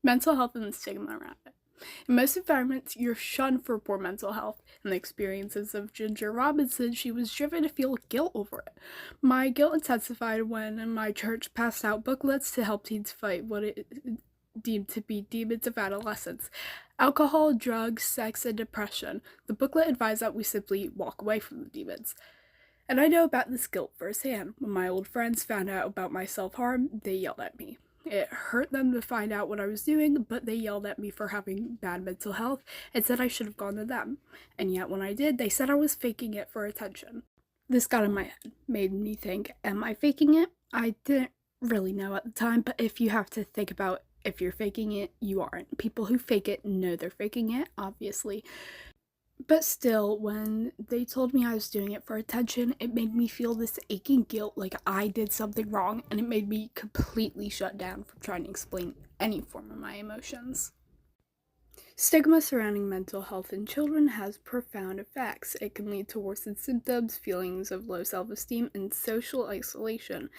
Mental health and the stigma around it. In most environments, you're shunned for poor mental health. In the experiences of Ginger Robinson, she was driven to feel guilt over it. My guilt intensified when my church passed out booklets to help teens fight what it deemed to be demons of adolescence: alcohol, drugs, sex, and depression. The booklet advised that we simply walk away from the demons. And I know about this guilt firsthand. When my old friends found out about my self-harm, they yelled at me. It hurt them to find out what I was doing, but they yelled at me for having bad mental health and said I should have gone to them. And yet when I did, they said I was faking it for attention. This got in my head, made me think, am I faking it? I didn't really know at the time, but if you have to think about if you're faking it, you aren't. People who fake it know they're faking it, obviously. But still, when they told me I was doing it for attention, it made me feel this aching guilt like I did something wrong, and it made me completely shut down from trying to explain any form of my emotions. Stigma surrounding mental health in children has profound effects. It can lead to worsened symptoms, feelings of low self-esteem, and social isolation.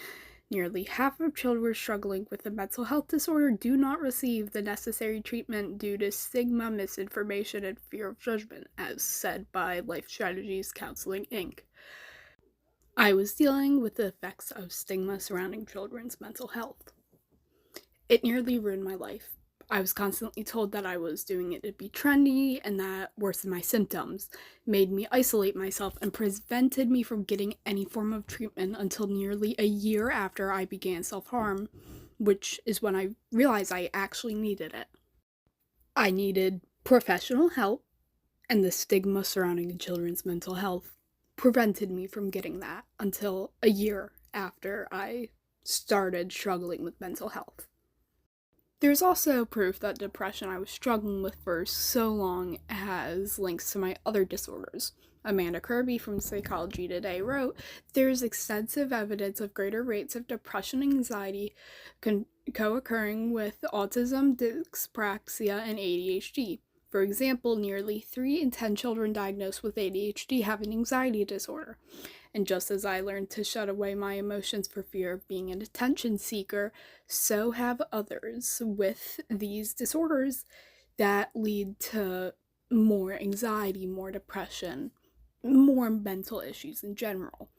Nearly half of children struggling with a mental health disorder do not receive the necessary treatment due to stigma, misinformation, and fear of judgment, as said by Life Strategies Counseling, Inc. I was dealing with the effects of stigma surrounding children's mental health. It nearly ruined my life. I was constantly told that I was doing it to be trendy and that worsened my symptoms, made me isolate myself, and prevented me from getting any form of treatment until nearly a year after I began self-harm, which is when I realized I actually needed it. I needed professional help, and the stigma surrounding children's mental health prevented me from getting that until a year after I started struggling with mental health. There's also proof that depression I was struggling with for so long has links to my other disorders. Amanda Kirby from Psychology Today wrote, "There's extensive evidence of greater rates of depression and anxiety co-occurring with autism, dyspraxia, and ADHD. For example, nearly 3 in 10 children diagnosed with ADHD have an anxiety disorder. And just as I learned to shut away my emotions for fear of being an attention seeker, so have others with these disorders that lead to more anxiety, more depression, more mental issues in general.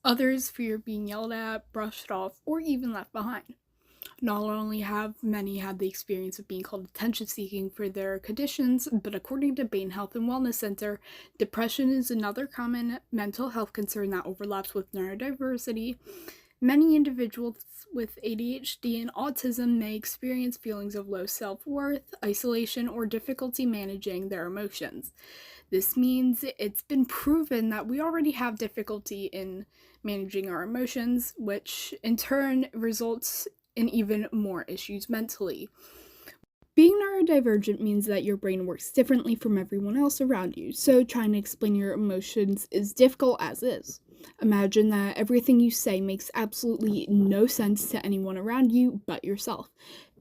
Others fear being yelled at, brushed off, or even left behind. Not only have many had the experience of being called attention-seeking for their conditions, but according to Bain Health and Wellness Center, depression is another common mental health concern that overlaps with neurodiversity. Many individuals with ADHD and autism may experience feelings of low self-worth, isolation, or difficulty managing their emotions. This means it's been proven that we already have difficulty in managing our emotions, which in turn results in even more issues mentally. Being neurodivergent means that your brain works differently from everyone else around you, so trying to explain your emotions is difficult as is. Imagine that everything you say makes absolutely no sense to anyone around you but yourself.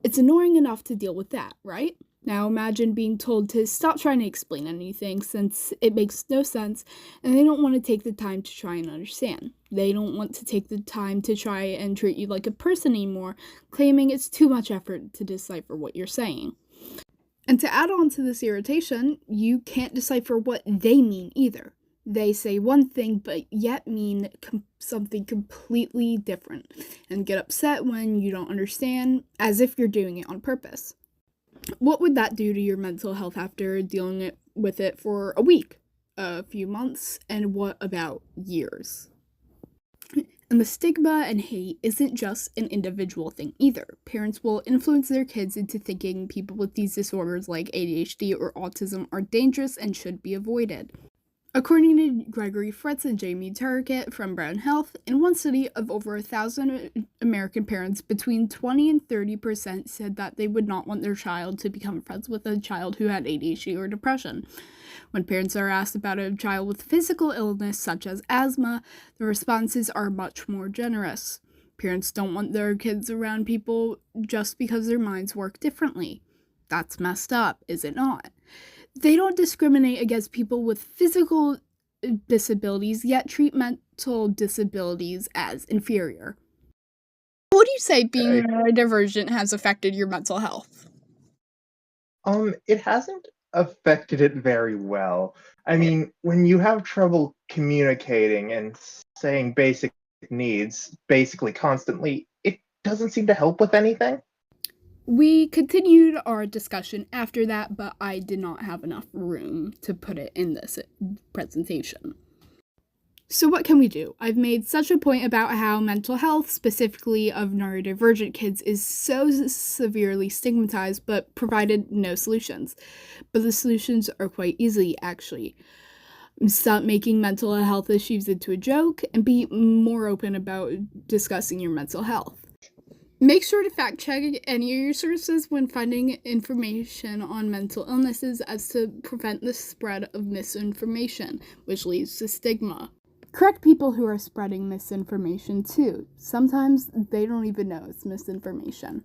It's annoying enough to deal with that, right? Now imagine being told to stop trying to explain anything since it makes no sense and they don't want to take the time to try and understand. They don't want to take the time to try and treat you like a person anymore, claiming it's too much effort to decipher what you're saying. And to add on to this irritation, you can't decipher what they mean either. They say one thing but yet mean something completely different and get upset when you don't understand, as if you're doing it on purpose. What would that do to your mental health after dealing with it for a week, a few months, and what about years? And the stigma and hate isn't just an individual thing either. Parents will influence their kids into thinking people with these disorders like ADHD or autism are dangerous and should be avoided. According to Gregory Fritz and Jamie Turkett from Brown Health, in one study of over 1,000 American parents, between 20 and 30% said that they would not want their child to become friends with a child who had ADHD or depression. When parents are asked about a child with physical illness such as asthma, the responses are much more generous. Parents don't want their kids around people just because their minds work differently. That's messed up, is it not? They don't discriminate against people with physical disabilities, yet treat mental disabilities as inferior. What would you say being neurodivergent has affected your mental health? It hasn't affected it very well. I mean, when you have trouble communicating and saying basic needs basically constantly, it doesn't seem to help with anything. We continued our discussion after that, but I did not have enough room to put it in this presentation. So, what can we do? I've made such a point about how mental health, specifically of neurodivergent kids, is so severely stigmatized but provided no solutions. But the solutions are quite easy, actually. Stop making mental health issues into a joke and be more open about discussing your mental health. Make sure to fact check any of your sources when finding information on mental illnesses as to prevent the spread of misinformation, which leads to stigma. Correct people who are spreading misinformation too. Sometimes they don't even know it's misinformation.